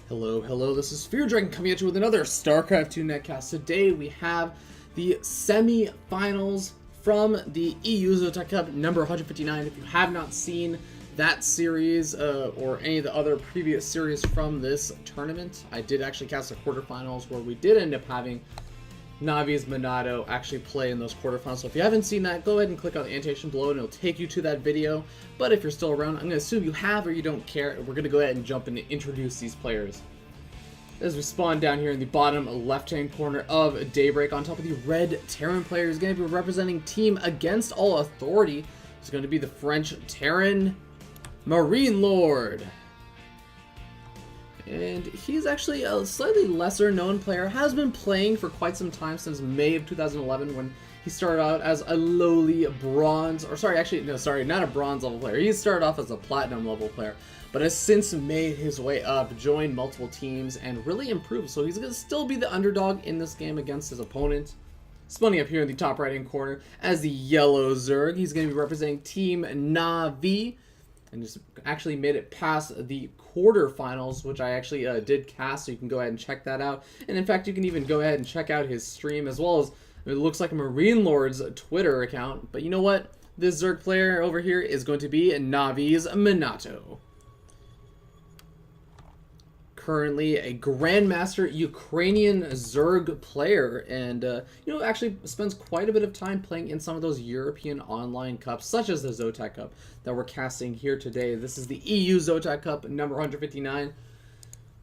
Hello, hello, this is Fear Dragon coming at you with another StarCraft 2 netcast. Today we have the semi-finals from the EU ZOTAC Cup number 159. If you have not seen that series or any of the other previous series from this tournament, I did actually cast the quarterfinals where we did end up having NaviMinato actually play in those quarterfinals. So if you haven't seen that, go ahead and click on the annotation below and it'll take you to that video. But if you're still around, I'm going to assume you have or you don't care. We're going to go ahead and jump in and introduce these players. As we spawn down here in the bottom left-hand corner of Daybreak, on top of the red Terran player, is going to be representing Team Against All Authority. It's going to be the French Terran aAaMarineLord. And he's actually a slightly lesser known player, has been playing for quite some time, since May of 2011 when he started out as a lowly bronze, or sorry, actually, no, sorry, not a bronze level player. He started off as a platinum level player, but has since made his way up, joined multiple teams, and really improved. So he's going to still be the underdog in this game against his opponent. Spawning up here in the top right-hand corner as the yellow Zerg. He's going to be representing Team Navi, and just actually made it past the quarterfinals, which I actually did cast, so you can go ahead and check that out. And in fact, you can even go ahead and check out his stream, as well as it looks like aAaMarineLord's Twitter account. But you know what? This Zerg player over here is going to be NaviMinato. Currently a Grandmaster Ukrainian Zerg player, and actually spends quite a bit of time playing in some of those European online cups, such as the ZOTAC Cup that we're casting here today. This is the EU ZOTAC Cup number 159.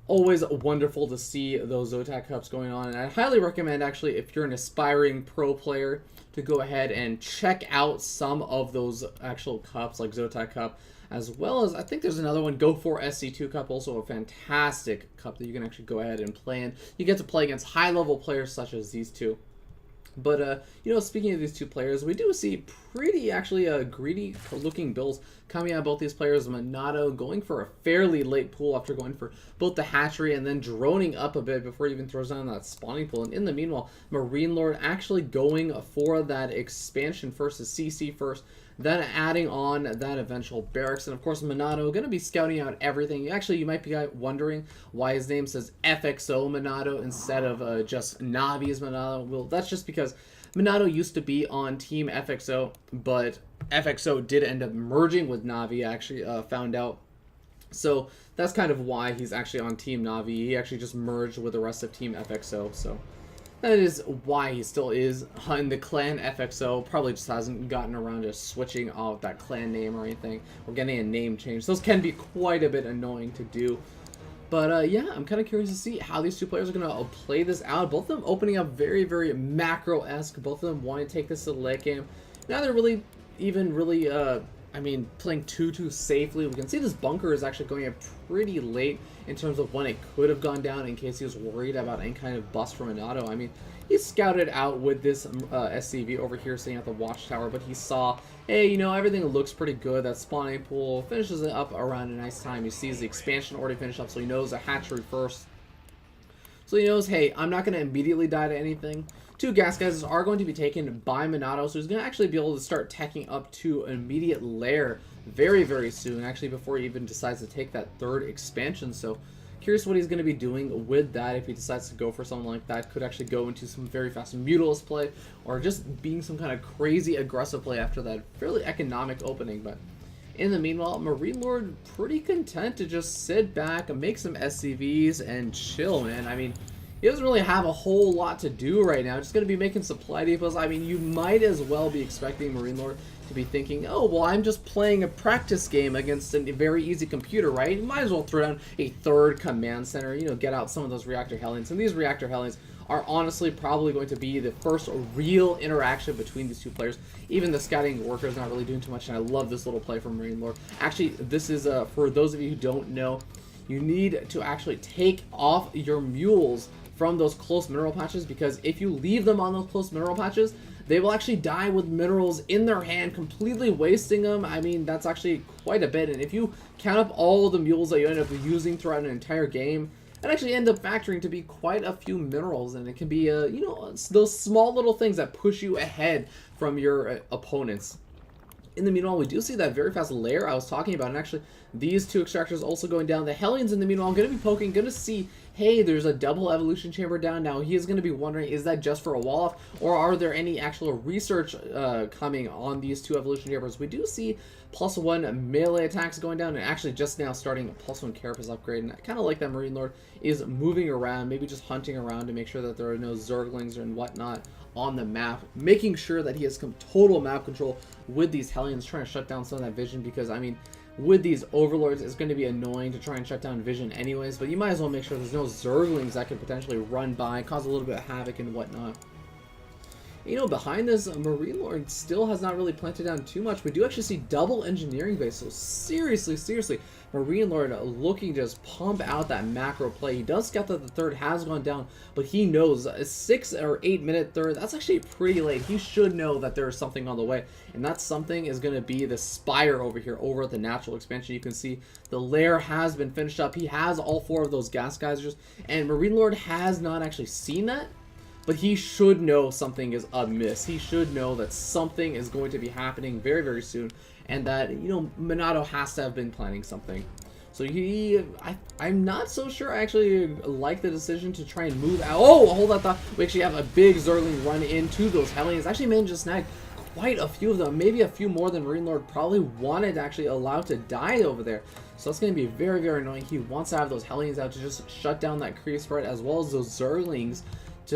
Always wonderful to see those ZOTAC Cups going on, and I highly recommend, actually, if you're an aspiring pro player, to go ahead and check out some of those actual cups, like ZOTAC Cup, as well as, I think there's another one, Go For SC2 Cup, also a fantastic cup that you can actually go ahead and play in. You get to play against high-level players such as these two. But, speaking of these two players, we do see pretty, actually, greedy-looking builds coming out of both these players. Minato going for a fairly late pool after going for both the hatchery and then droning up a bit before he even throws down that spawning pool. And in the meanwhile, aAaMarineLord actually going for that expansion first, the CC first, then adding on that eventual barracks. And of course, Minato going to be scouting out everything. Actually, you might be wondering why his name says FXO Minato instead of just Navi's Minato. Well, that's just because Minato used to be on Team FXO, but FXO did end up merging with Navi, actually found out. So that's kind of why he's actually on Team Navi. He actually just merged with the rest of Team FXO, so that is why he still is in the clan FXO. Probably just hasn't gotten around to switching off that clan name or anything, or getting a name change. Those can be quite a bit annoying to do. But yeah, I'm kind of curious to see how these two players are going to play this out. Both of them opening up very, very macro-esque. Both of them wanting to take this to the late game. Now they're really, playing too safely. We can see this bunker is actually going up pretty late in terms of when it could have gone down, in case he was worried about any kind of bust from Minato. I mean, he scouted out with this SCV over here sitting at the watchtower, but he saw, hey, everything looks pretty good. That spawning pool finishes it up around a nice time. He sees the expansion already finished up, so he knows a hatchery first. So he knows, hey, I'm not going to immediately die to anything. Two gas guys are going to be taken by Minato, so he's going to actually be able to start teching up to an immediate lair very, very soon, actually, before he even decides to take that third expansion. So curious what he's going to be doing with that. If he decides to go for something like that, could actually go into some very fast Mutalisk play, or just being some kind of crazy aggressive play after that fairly economic opening. But in the meanwhile, aAaMarineLord pretty content to just sit back and make some SCVs and chill, man. I mean, he doesn't really have a whole lot to do right now. Just going to be making supply depots. I mean, you might as well be expecting aAaMarineLord to be thinking, oh, well, I'm just playing a practice game against a very easy computer, right? You might as well throw down a third command center, get out some of those reactor Hellions. And these reactor Hellions are honestly probably going to be the first real interaction between these two players. Even the scouting worker is not really doing too much, and I love this little play from aAaMarineLord. Actually, this is, for those of you who don't know, you need to actually take off your mules from those close mineral patches, because if you leave them on those close mineral patches, they will actually die with minerals in their hand, completely wasting them. I mean, that's actually quite a bit, and if you count up all the mules that you end up using throughout an entire game, it actually ends up factoring to be quite a few minerals, and it can be, those small little things that push you ahead from your opponents. In the meanwhile, we do see that very fast lair I was talking about, and actually These two extractors also going down. The Hellions in the meanwhile going to be poking, going to see, hey, there's a double evolution chamber down. Now he is going to be wondering, is that just for a wall off, or are there any actual research coming on these two evolution chambers? We do see +1 melee attacks going down, and actually just now starting a +1 carapace upgrade. And I kind of like that Marine Lord is moving around, maybe just hunting around to make sure that there are no Zerglings and whatnot on the map, making sure that he has total map control with these Hellions, trying to shut down some of that vision, because I mean, with these overlords, it's going to be annoying to try and shut down vision anyways, but you might as well make sure there's no Zerglings that could potentially run by, cause a little bit of havoc and whatnot. You know, behind this, Marine Lord still has not really planted down too much. We do actually see double engineering base, so seriously, Marine Lord looking to just pump out that macro play. He does scout that the third has gone down, but he knows a 6 or 8 minute third, that's actually pretty late. He should know that there's something on the way, and that something is going to be the spire over here, over at the natural expansion. You can see the lair has been finished up. He has all 4 of those gas geysers, and Marine Lord has not actually seen that. But he should know something is amiss. He should know that something is going to be happening very, very soon. And that, you know, Minato has to have been planning something. So I'm not so sure I actually like the decision to try and move out. Oh, hold that thought. We actually have a big Zergling run into those Hellions. Actually managed to snag quite a few of them. Maybe a few more than Marine Lord probably wanted to actually allow to die over there. So that's going to be very, very annoying. He wants to have those Hellions out to just shut down that creep spread, as well as those Zerglings,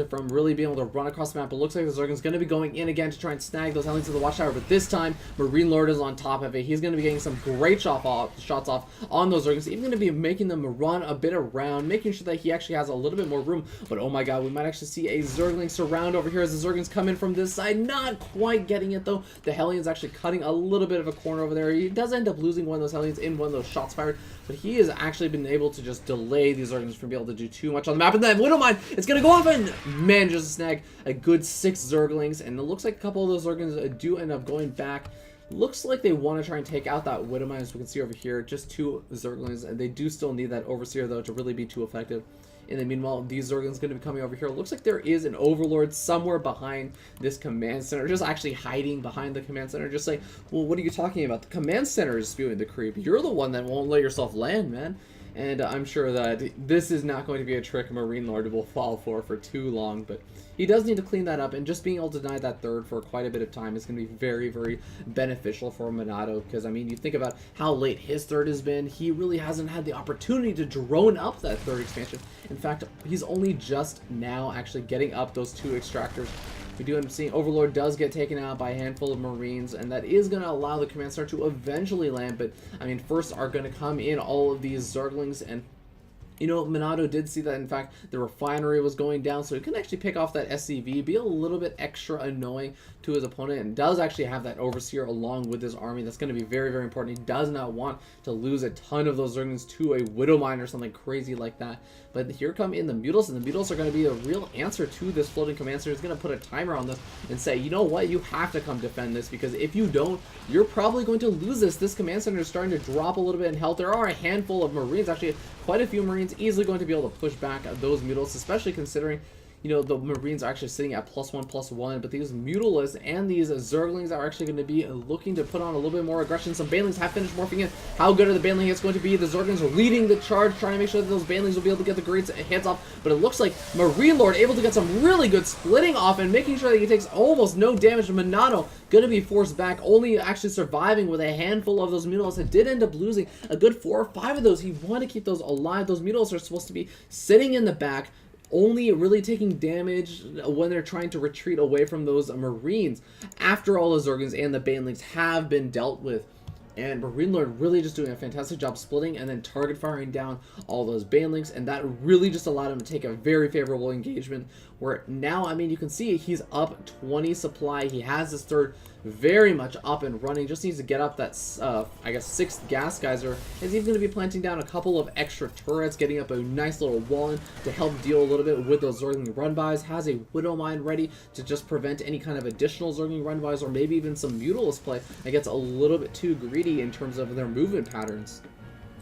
from really being able to run across the map. It looks like the Zergling's going to be going in again to try and snag those Hellions to the watchtower, but this time Marine Lord is on top of it. He's going to be getting some great shots off on those Zerglings, even going to be making them run a bit around, making sure that he actually has a little bit more room. But oh my god, we might actually see a Zergling surround over here as the Zerglings come in from this side. Not quite getting it though. The Hellion's actually cutting a little bit of a corner over there. He does end up losing one of those Hellions in one of those shots fired, but he has actually been able to just delay these Zerglings from being able to do too much on the map. And then Widowmine, it's going to go off and manages to snag a good 6 Zerglings, and it looks like a couple of those Zerglings do end up going back. Looks like they want to try and take out that Widowmine, as we can see over here. Just 2 Zerglings, and they do still need that Overseer though to really be too effective. In the meanwhile, these Zerglings going to be coming over here. It looks like there is an Overlord somewhere behind this command center, just actually hiding behind the command center, just saying, well, what are you talking about? The command center is spewing the creep. You're the one that won't let yourself land, man. And I'm sure that this is not going to be a trick Marine Lord will fall for too long, but he does need to clean that up, and just being able to deny that third for quite a bit of time is going to be very, very beneficial for Minato, because, I mean, you think about how late his third has been. He really hasn't had the opportunity to drone up that third expansion. In fact, he's only just now actually getting up those 2 extractors. We do end up seeing Overlord does get taken out by a handful of Marines, and that is going to allow the command center to eventually land. But, I mean, first are going to come in all of these Zerglings, and you know, Minato did see that, in fact, the refinery was going down, so he can actually pick off that SCV, be a little bit extra annoying to his opponent, and does actually have that Overseer along with his army. That's going to be very, very important. He does not want to lose a ton of those Zerglings to a Widowmine or something crazy like that. But here come in the Mutals, and the Mutals are going to be a real answer to this floating command center. He's going to put a timer on this and say, you know what, you have to come defend this, because if you don't, you're probably going to lose this. This command center is starting to drop a little bit in health. There are a handful of Marines, actually quite a few Marines, easily going to be able to push back those Mutals, especially considering, you know, the Marines are actually sitting at +1/+1, but these Mutalists and these Zerglings are actually going to be looking to put on a little bit more aggression. Some Banelings have finished morphing in. How good are the Baneling hits going to be? The Zerglings are leading the charge, trying to make sure that those Banelings will be able to get the great hits off, but it looks like Marine Lord able to get some really good splitting off and making sure that he takes almost no damage. Minato going to be forced back, only actually surviving with a handful of those Mutalists. That did end up losing a good 4 or 5 of those. He wanted to keep those alive. Those Mutalists are supposed to be sitting in the back, only really taking damage when they're trying to retreat away from those Marines after all the Zerglings and the Banelings have been dealt with. And Marine Lord really just doing a fantastic job splitting and then target firing down all those Banelings, and that really just allowed him to take a very favorable engagement, where now, I mean, you can see he's up 20 supply. He has his third very much up and running, just needs to get up that I guess 6th gas geyser, as he's going to be planting down a couple of extra turrets, getting up a nice little wall in to help deal a little bit with those Zergling run-bys, has a Widowmine ready to just prevent any kind of additional Zergling run-bys, or maybe even some Mutalist play that gets a little bit too greedy in terms of their movement patterns.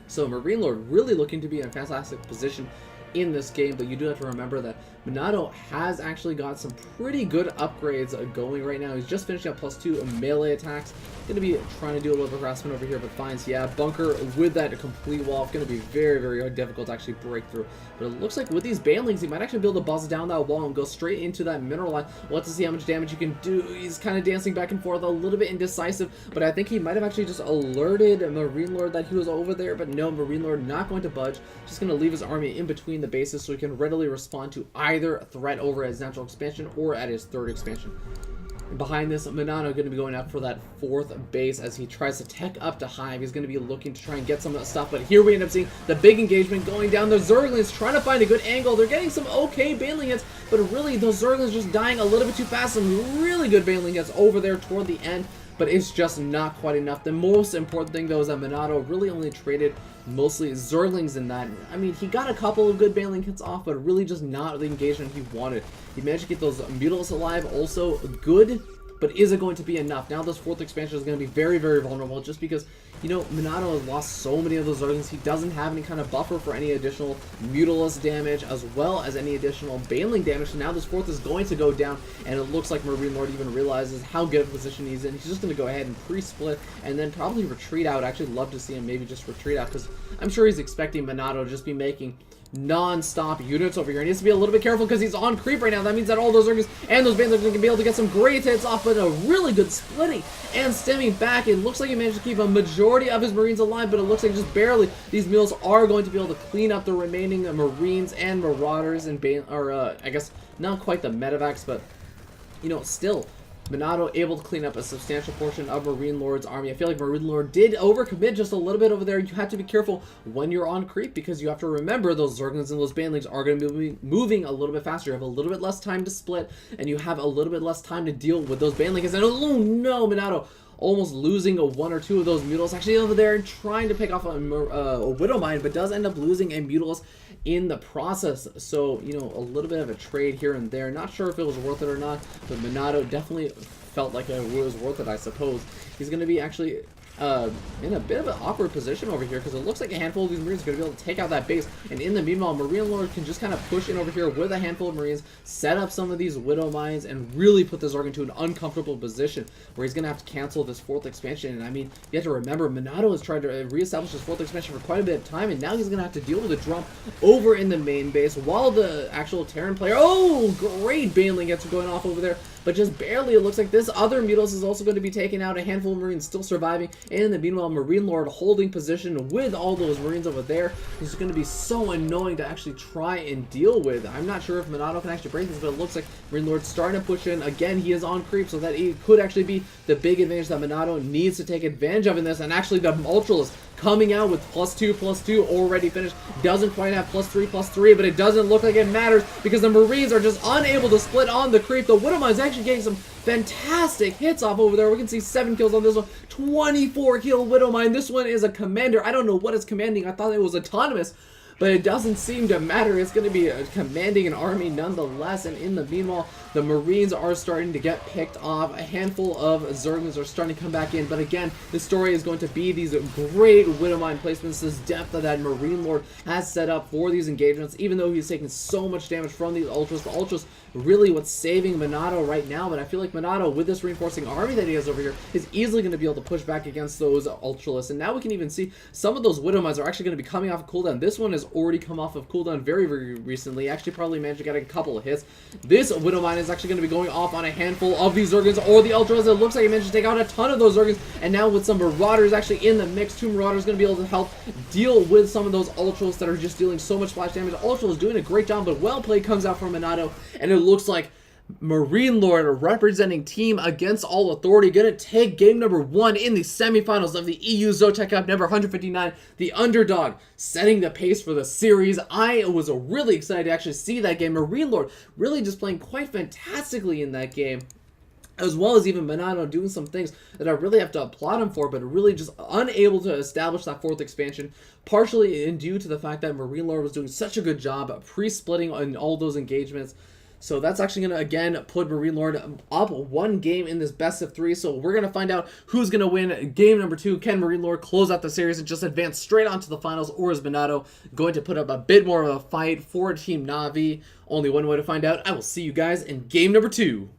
So Marine Lord really looking to be in a fantastic position in this game, but you do have to remember that Minato has actually got some pretty good upgrades going right now. He's just finishing up +2 melee attacks. Going to be trying to do a little bit of harassment over here, but finds, yeah, bunker with that complete wall. It's going to be very, very difficult to actually break through. But it looks like with these banelings, he might actually be able to buzz down that wall and go straight into that mineral line. We'll have to see how much damage you can do. He's kind of dancing back and forth, a little bit indecisive, but I think he might have actually just alerted MarineLord that he was over there, but no, MarineLord not going to budge. Just going to leave his army in between the bases so he can readily respond to either threat over at his natural expansion or at his third expansion. And behind this, Minato going to be going up for that 4th base as he tries to tech up to Hive. He's going to be looking to try and get some of that stuff, but here we end up seeing the big engagement going down. The Zerglings trying to find a good angle. They're getting some okay baneling hits, but really those Zerglings just dying a little bit too fast. Some really good baneling hits over there toward the end, but it's just not quite enough. The most important thing, though, is that Minato really only traded mostly Zerglings in that. I mean, he got a couple of good baneling hits off, but really just not the engagement he wanted. He managed to get those Mutilis alive, also good, but is it going to be enough? Now this 4th expansion is going to be very, very vulnerable just because, you know, Minato has lost so many of those Zerglings. He doesn't have any kind of buffer for any additional Mutilis damage as well as any additional baneling damage. So now this 4th is going to go down, and it looks like MarineLord even realizes how good of a position he's in. He's just going to go ahead and pre-split and then probably retreat out. I'd actually love to see him maybe just retreat out because I'm sure he's expecting Minato to just be making non-stop units over here. He needs to be a little bit careful because he's on creep right now. That means that all those Zerglings and those Banelings are going to be able to get some great hits off, but a really good splitting and stemming back. It looks like he managed to keep a majority of his Marines alive, but it looks like just barely. These mules are going to be able to clean up the remaining Marines and Marauders and I guess not quite the medevacs, but you know, still Minato able to clean up a substantial portion of MarineLord's army. I feel like MarineLord did overcommit just a little bit over there. You have to be careful when you're on creep because you have to remember those Zerglings and those Banelings are going to be moving a little bit faster. You have a little bit less time to split, and you have a little bit less time to deal with those Banelings. And oh no, Minato almost losing 1 or 2 of those Mutilis actually over there and trying to pick off a Widow Mine, but does end up losing a Mutilis in the process. So, you know, a little bit of a trade here and there. Not sure if it was worth it or not, but Minato definitely felt like it was worth it, I suppose. He's going to be actually in a bit of an awkward position over here because it looks like a handful of these Marines are going to be able to take out that base, and in the meanwhile MarineLord can just kind of push in over here with a handful of Marines, set up some of these Widow Mines, and really put this Zorg into an uncomfortable position where he's going to have to cancel this 4th expansion. And I mean, you have to remember Minato has tried to reestablish his 4th expansion for quite a bit of time, and now he's going to have to deal with a drum over in the main base while the actual Terran player, oh, great baneling gets going off over there, but just barely. It looks like this other Mutilis is also going to be taken out, a handful of Marines still surviving, and in the meanwhile MarineLord holding position with all those Marines over there. It's going to be so annoying to actually try and deal with. I'm not sure if Minato can actually break this, but it looks like MarineLord's starting to push in. Again, he is on creep, so that it could actually be the big advantage that Minato needs to take advantage of in this, and actually the Ultralisk coming out with +2/+2 already finished. Doesn't quite have +3/+3, but it doesn't look like it matters because the Marines are just unable to split on the creep. The Widowmine is actually getting some fantastic hits off over there. We can see 7 kills on this one, 24 kill Widowmine. This one is a commander. I don't know what it's commanding. I thought it was autonomous, but it doesn't seem to matter. It's going to be commanding an army nonetheless. And in the meanwhile, the Marines are starting to get picked off. A handful of Zerglings are starting to come back in. But again, the story is going to be these great Widowmine placements, this depth that MarineLord has set up for these engagements. Even though he's taking so much damage from these Ultras, the Ultras really what's saving Minato right now. But I feel like Minato, with this reinforcing army that he has over here, is easily going to be able to push back against those Ultralists. And now we can even see some of those Widowmines are actually going to be coming off of cooldown. This one has already come off of cooldown very, very recently. Actually probably managed to get a couple of hits. This Widowmine is actually going to be going off on a handful of these Zerglings or the Ultras. It looks like he managed to take out a ton of those Zerglings, and now with some Marauders actually in the mix, 2 Marauders going to be able to help deal with some of those Ultras that are just dealing so much splash damage. Ultra is doing a great job, but well played comes out from Minato, and it looks like MarineLord representing Team Against All Authority gonna take game number 1 in the semifinals of the EU ZOTAC Cup number 159. The underdog setting the pace for the series. I was really excited to actually see that game. MarineLord really just playing quite fantastically in that game, as well as even Minato doing some things that I really have to applaud him for, but really just unable to establish that 4th expansion, partially due to the fact that MarineLord was doing such a good job pre-splitting on all those engagements. So that's actually going to, again, put MarineLord up 1 game in this best of 3. So we're going to find out who's going to win game number 2. Can MarineLord close out the series and just advance straight on to the finals, or is Minato going to put up a bit more of a fight for Team Navi? Only one way to find out. I will see you guys in game number 2.